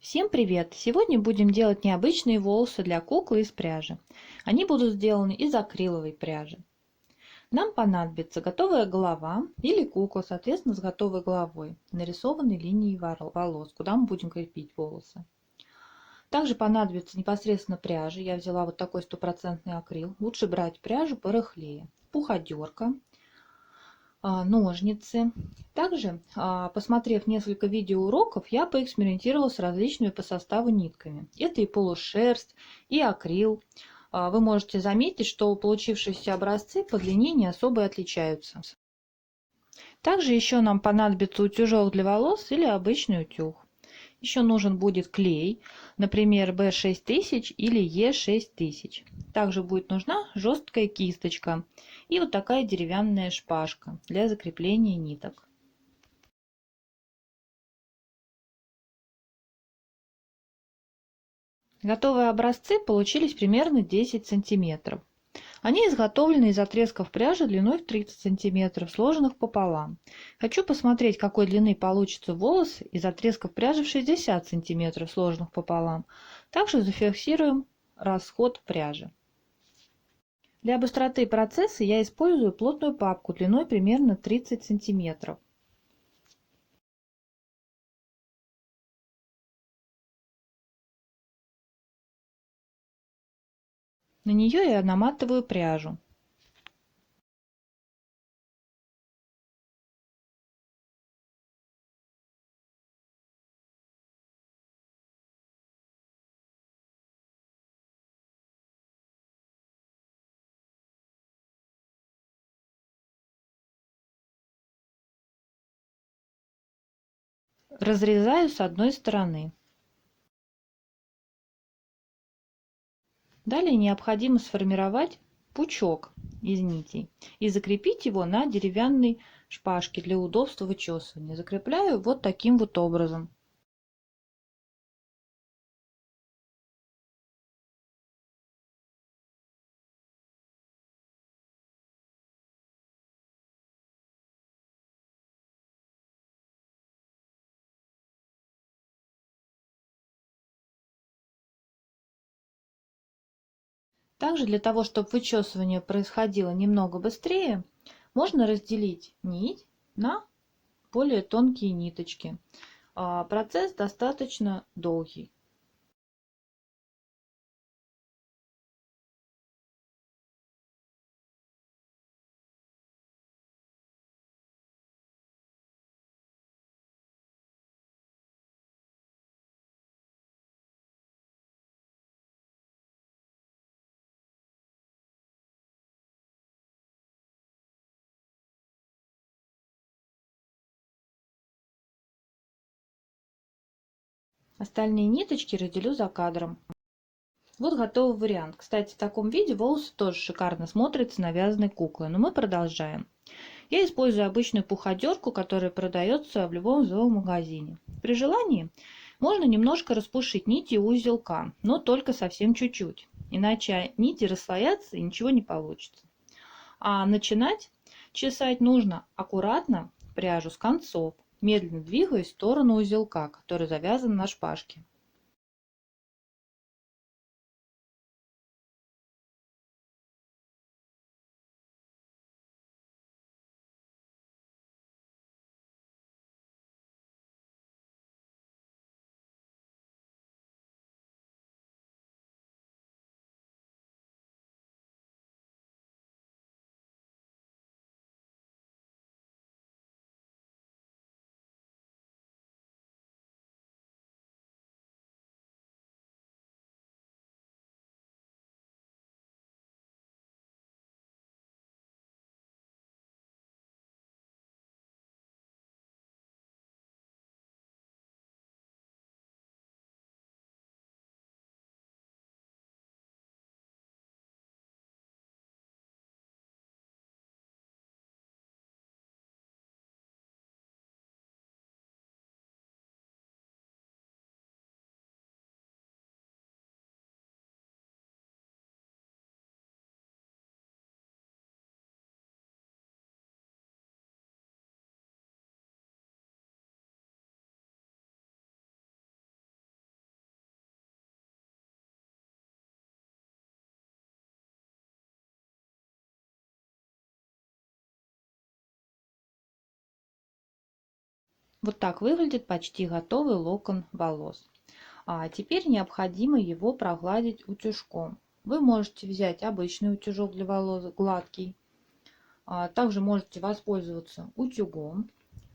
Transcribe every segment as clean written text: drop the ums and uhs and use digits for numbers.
Всем привет! Сегодня будем делать необычные волосы для куклы из пряжи. Они будут сделаны из акриловой пряжи. Нам понадобится готовая голова или кукла, соответственно, с готовой головой, нарисованной линией волос, куда мы будем крепить волосы. Также понадобится непосредственно пряжа. Я взяла вот такой стопроцентный акрил. Лучше брать пряжу порыхлее. Пуходерка, ножницы. Также, посмотрев несколько видеоуроков, я поэкспериментировала с различными по составу нитками. Это и полушерсть, и акрил. Вы можете заметить, что получившиеся образцы по длине не особо отличаются. Также еще нам понадобится утюжок для волос или обычный утюг. Еще нужен будет клей, например, B6000 или E6000. Также будет нужна жесткая кисточка и вот такая деревянная шпажка для закрепления ниток. Готовые образцы получились примерно 10 сантиметров. Они изготовлены из отрезков пряжи длиной в 30 сантиметров, сложенных пополам. Хочу посмотреть, какой длины получатся волосы из отрезков пряжи в 60 сантиметров, сложенных пополам. Также зафиксируем расход пряжи. Для быстроты процесса я использую плотную папку длиной примерно 30 сантиметров. На нее я наматываю пряжу. Разрезаю с одной стороны. Далее необходимо сформировать пучок из нитей и закрепить его на деревянной шпажке для удобства вычесывания. Закрепляю вот таким вот образом. Также для того, чтобы вычесывание происходило немного быстрее, можно разделить нить на более тонкие ниточки. Процесс достаточно долгий. Остальные ниточки разделю за кадром. Вот готовый вариант. Кстати, в таком виде волосы тоже шикарно смотрятся на вязаной кукле. Но мы продолжаем. Я использую обычную пуходерку, которая продается в любом зоомагазине. При желании можно немножко распушить нити у узелка, но только совсем чуть-чуть. Иначе нити расслоятся и ничего не получится. А начинать чесать нужно аккуратно пряжу с концов, медленно двигаясь в сторону узелка, который завязан на шпажке. Вот так выглядит почти готовый локон волос. А теперь необходимо его прогладить утюжком. Вы можете взять обычный утюжок для волос, гладкий. Также можете воспользоваться утюгом.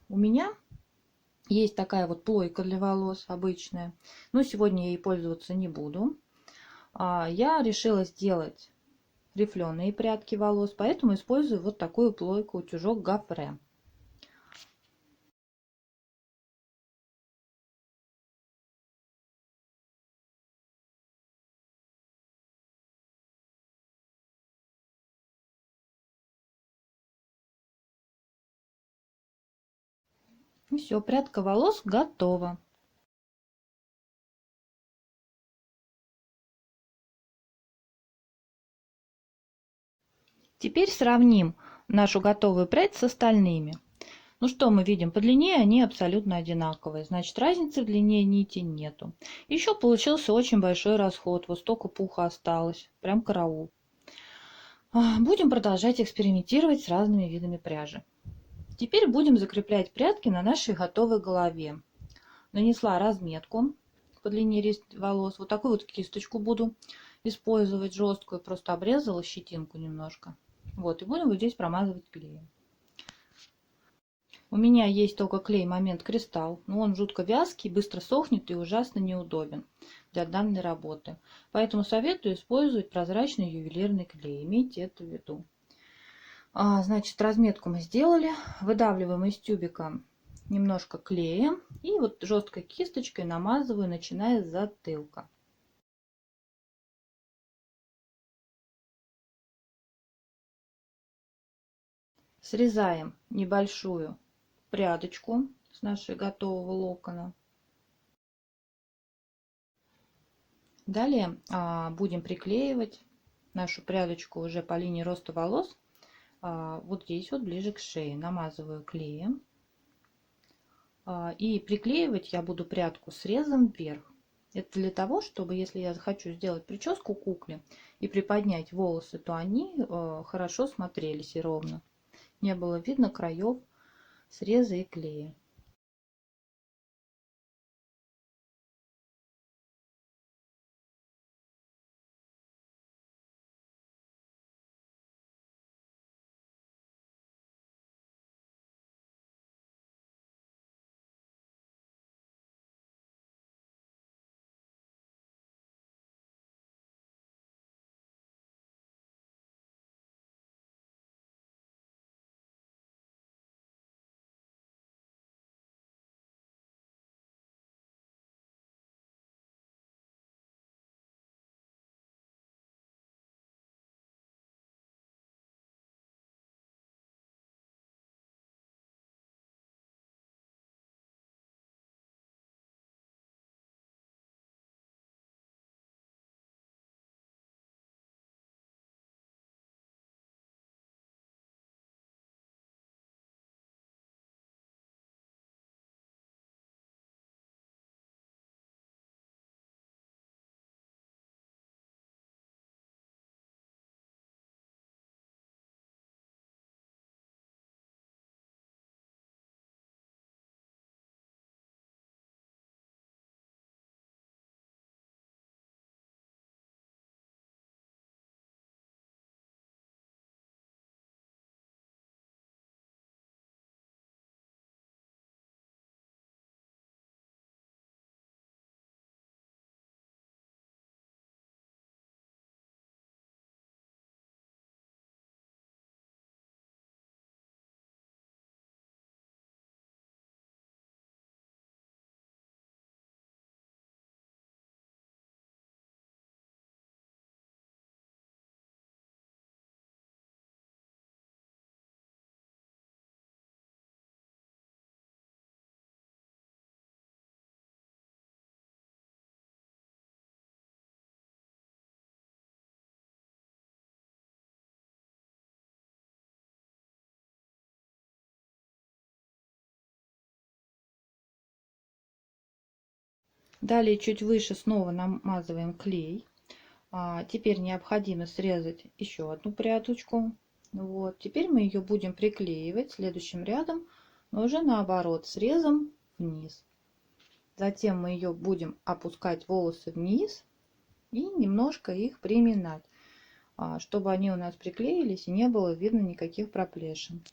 У меня есть такая вот плойка для волос обычная, но сегодня я ей пользоваться не буду. Я решила сделать рифленые прядки волос, поэтому использую вот такую плойку, утюжок Гофре. И все, прядка волос готова. Теперь сравним нашу готовую прядь с остальными. Ну что мы видим? По длине они абсолютно одинаковые. Значит, разницы в длине нити нету. Еще получился очень большой расход. Вот столько пуха осталось. Прям караул. Будем продолжать экспериментировать с разными видами пряжи. Теперь будем закреплять прядки на нашей готовой голове. Нанесла разметку по длине волос. Вот такую вот кисточку буду использовать жесткую. Просто обрезала щетинку немножко. Вот, и будем вот здесь промазывать клеем. У меня есть только клей Момент Кристалл, но он жутко вязкий, быстро сохнет и ужасно неудобен для данной работы. Поэтому советую использовать прозрачный ювелирный клей. Имейте это в виду. Значит, разметку мы сделали. Выдавливаем из тюбика немножко клея и вот жесткой кисточкой намазываю, начиная с затылка. Срезаем небольшую прядочку с нашей готового локона. Далее будем приклеивать нашу прядочку уже по линии роста волос. Вот здесь вот ближе к шее намазываю клеем. И приклеивать я буду прядку срезом вверх. Это для того, чтобы если я захочу сделать прическу кукле и приподнять волосы, то они хорошо смотрелись и ровно. Не было видно краев среза и клея. Далее чуть выше снова намазываем клей. Теперь необходимо срезать еще одну прядочку. Вот. Теперь мы ее будем приклеивать следующим рядом, но уже наоборот, срезом вниз. Затем мы ее будем опускать волосы вниз и немножко их приминать, чтобы они у нас приклеились и не было видно никаких проплешин.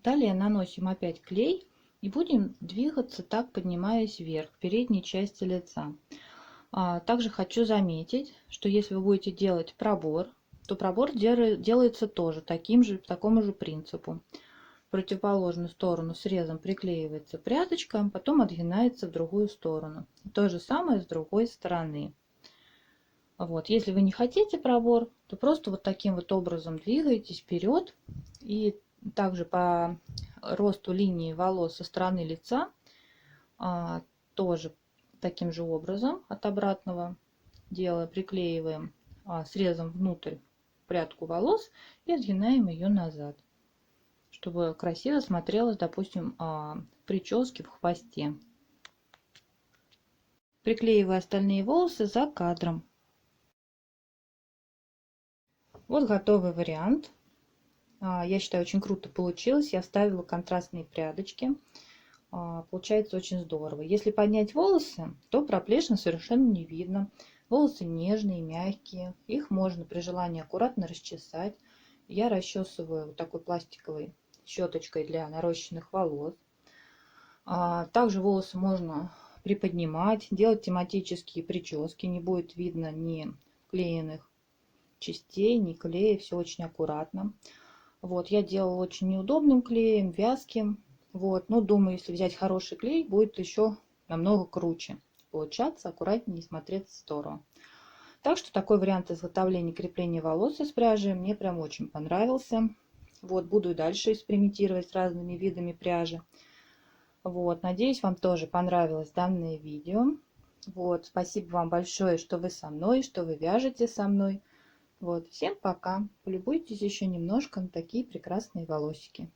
Далее наносим опять клей и будем двигаться так, поднимаясь вверх, в передней части лица. Также хочу заметить, что если вы будете делать пробор, то пробор делается тоже по такому же принципу. В противоположную сторону срезом приклеивается прядочка, потом отгинается в другую сторону. То же самое с другой стороны. Вот. Если вы не хотите пробор, то просто вот таким вот образом двигаетесь вперед и также по росту линии волос со стороны лица тоже таким же образом от обратного дела приклеиваем срезом внутрь прядку волос и отгинаем ее назад, чтобы красиво смотрелось, допустим, прически в хвосте. Приклеиваю остальные волосы за кадром. Вот готовый вариант. Я считаю, очень круто получилось. Я вставила контрастные прядочки. Получается очень здорово. Если поднять волосы, то проплешин совершенно не видно. Волосы нежные, мягкие. Их можно при желании аккуратно расчесать. Я расчесываю вот такой пластиковой щеточкой для нарощенных волос. Также волосы можно приподнимать, делать тематические прически. Не будет видно ни клеенных частей, ни клея. Все очень аккуратно. Вот, я делала очень неудобным клеем, вязким. Вот, но думаю, если взять хороший клей, будет еще намного круче получаться, аккуратнее смотреться здорово. Так что такой вариант изготовления крепления волос из пряжи мне прям очень понравился. Вот, буду и дальше экспериментировать с разными видами пряжи. Вот, надеюсь, вам тоже понравилось данное видео. Вот, спасибо вам большое, что вы со мной, что вы вяжете со мной. Вот, всем пока. Полюбуйтесь еще немножко на такие прекрасные волосики.